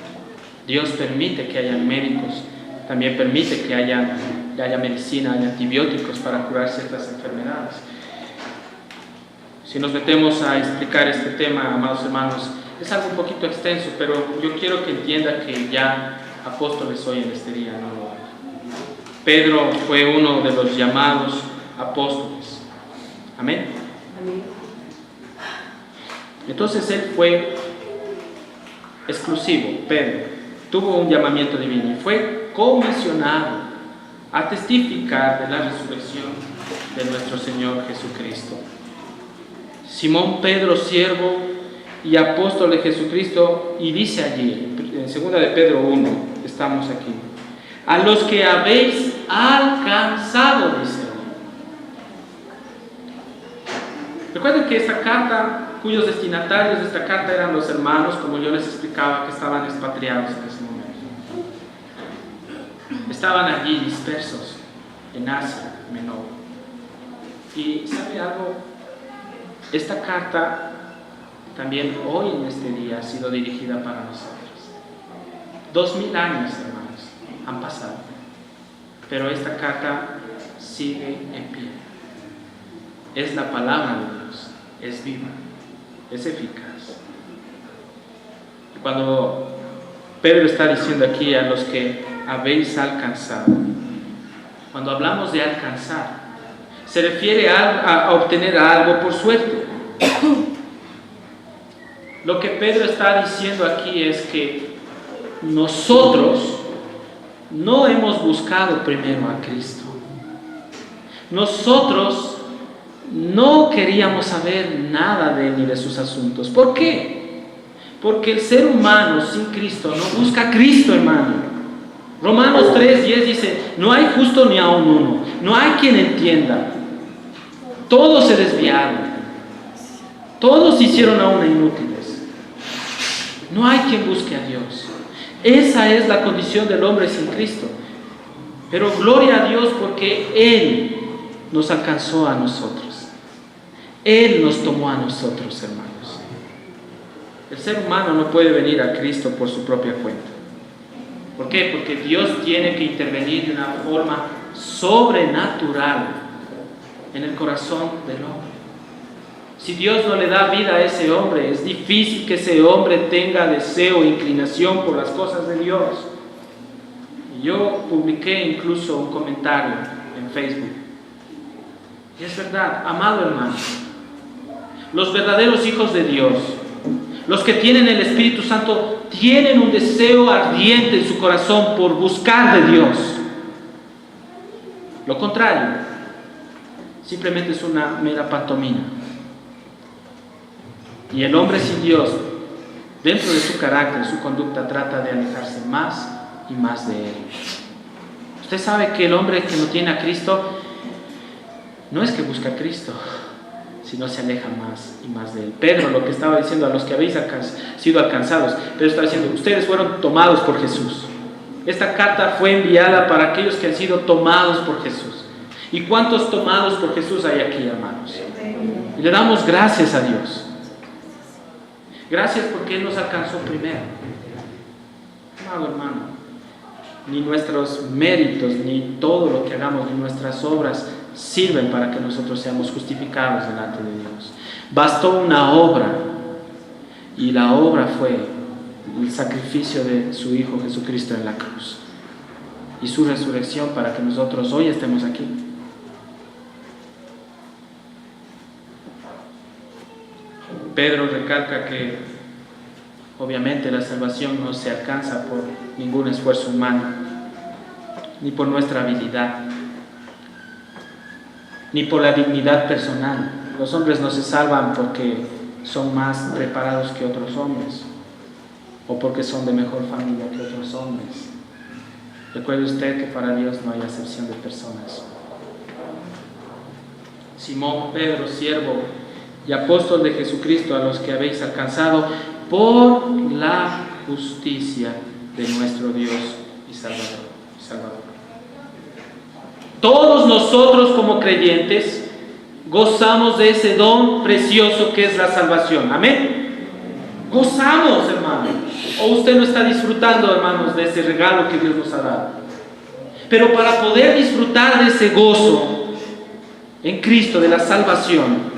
Dios permite que haya médicos, también permite que haya medicina, haya antibióticos para curar ciertas enfermedades. Si nos metemos a explicar este tema, amados hermanos, es algo un poquito extenso, pero yo quiero que entienda que ya apóstoles hoy en este día no lo hay. Pedro fue uno de los llamados apóstoles. Amén. Amén. Entonces él fue exclusivo, Pedro. Tuvo un llamamiento divino y fue comisionado a testificar de la resurrección de nuestro Señor Jesucristo. Simón Pedro, siervo y apóstol de Jesucristo, y dice allí, en 2 de Pedro 1, estamos aquí: a los que habéis alcanzado, dice. Recuerden que esta carta, cuyos destinatarios de esta carta eran los hermanos, como yo les explicaba, que estaban expatriados en ese momento. Estaban allí dispersos en Asia Menor. Y ¿sabe algo? Esta carta también hoy en este día ha sido dirigida para nosotros. 2000 años, hermanos, han pasado, pero esta carta sigue en pie. Es la palabra de Dios, es viva, es eficaz. Cuando Pedro está diciendo aquí: a los que habéis alcanzado, cuando hablamos de alcanzar, se refiere a obtener algo por suerte. Lo que Pedro está diciendo aquí es que nosotros no hemos buscado primero a Cristo. Nosotros no queríamos saber nada de él ni de sus asuntos. ¿Por qué? Porque el ser humano sin Cristo no busca a Cristo, hermano. Romanos 3:10 dice: no hay justo ni aun uno, no hay quien entienda. Todos se desviaron, todos se hicieron a una inútiles. No hay quien busque a Dios. Esa es la condición del hombre sin Cristo. Pero gloria a Dios porque Él nos alcanzó a nosotros. Él nos tomó a nosotros, hermanos. El ser humano no puede venir a Cristo por su propia cuenta. ¿Por qué? Porque Dios tiene que intervenir de una forma sobrenatural en el corazón del hombre. Si Dios no le da vida a ese hombre, es difícil que ese hombre tenga deseo e inclinación por las cosas de Dios. Yo publiqué incluso un comentario en Facebook. Y es verdad, amado hermano, los verdaderos hijos de Dios, los que tienen el Espíritu Santo, tienen un deseo ardiente en su corazón por buscar de Dios. Lo contrario, simplemente es una mera pantomima. Y el hombre sin Dios, dentro de su carácter, su conducta, trata de alejarse más y más de Él. Usted sabe que el hombre que no tiene a Cristo, no es que busca a Cristo, sino se aleja más y más de Él. Pedro lo que estaba diciendo a los que habéis sido alcanzados, Pedro estaba diciendo, ustedes fueron tomados por Jesús. Esta carta fue enviada para aquellos que han sido tomados por Jesús. ¿Y cuántos tomados por Jesús hay aquí, hermanos? Y le damos gracias a Dios. Gracias porque Él nos alcanzó primero. Amado hermano, ni nuestros méritos, ni todo lo que hagamos, ni nuestras obras sirven para que nosotros seamos justificados delante de Dios. Bastó una obra, y la obra fue el sacrificio de su Hijo Jesucristo en la cruz y su resurrección para que nosotros hoy estemos aquí. Pedro recalca que obviamente la salvación no se alcanza por ningún esfuerzo humano, ni por nuestra habilidad, ni por la dignidad personal. Los hombres no se salvan porque son más preparados que otros hombres, o porque son de mejor familia que otros hombres. Recuerde usted que para Dios no hay acepción de personas. Simón Pedro, siervo y apóstol de Jesucristo, a los que habéis alcanzado por la justicia de nuestro Dios y Salvador. Todos nosotros como creyentes gozamos de ese don precioso que es la salvación. Amén. Gozamos, hermano. O usted no está disfrutando, hermanos, de ese regalo que Dios nos ha dado. Pero para poder disfrutar de ese gozo en Cristo, de la salvación,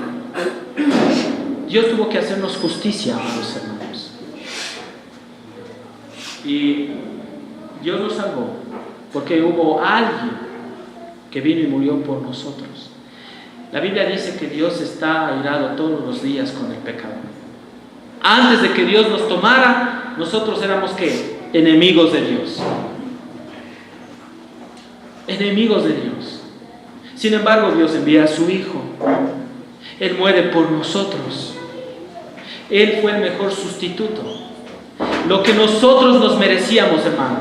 Dios tuvo que hacernos justicia, amados hermanos. Y Dios nos salvó porque hubo alguien que vino y murió por nosotros. La Biblia dice que Dios está airado todos los días con el pecador. Antes de que Dios nos tomara, nosotros éramos ¿qué? Enemigos de Dios. Enemigos de Dios. Sin embargo, Dios envía a su Hijo. Él muere por nosotros. Él fue el mejor sustituto. Lo que nosotros nos merecíamos, hermano,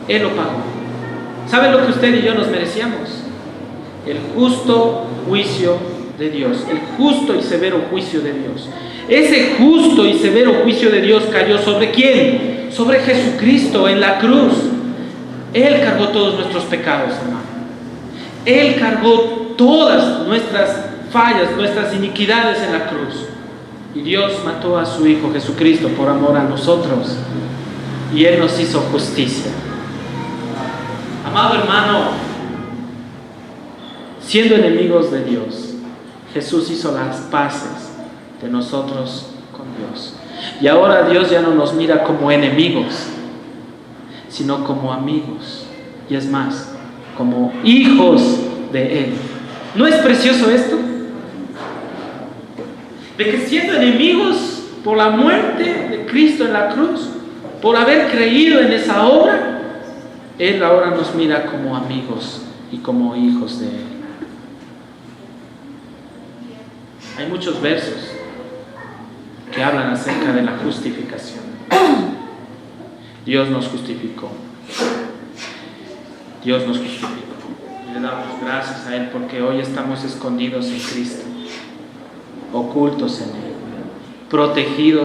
Él lo pagó. ¿Sabe lo que usted y yo nos merecíamos? El justo juicio de Dios. El justo y severo juicio de Dios. Ese justo y severo juicio de Dios cayó ¿sobre quién? Sobre Jesucristo en la cruz. Él cargó todos nuestros pecados, hermano. Él cargó todas nuestras fallas, nuestras iniquidades en la cruz. Y Dios mató a su Hijo Jesucristo por amor a nosotros. Y Él nos hizo justicia. Amado hermano, siendo enemigos de Dios, Jesús hizo las paces de nosotros con Dios. Y ahora Dios ya no nos mira como enemigos, sino como amigos. Y es más, como hijos de Él. ¿No es precioso esto? De que siendo enemigos por la muerte de Cristo en la cruz, por haber creído en esa obra, Él ahora nos mira como amigos y como hijos de Él. Hay muchos versos que hablan acerca de la justificación. Dios nos justificó. Dios nos justificó. Y le damos gracias a Él porque hoy estamos escondidos en Cristo, ocultos en Él, protegidos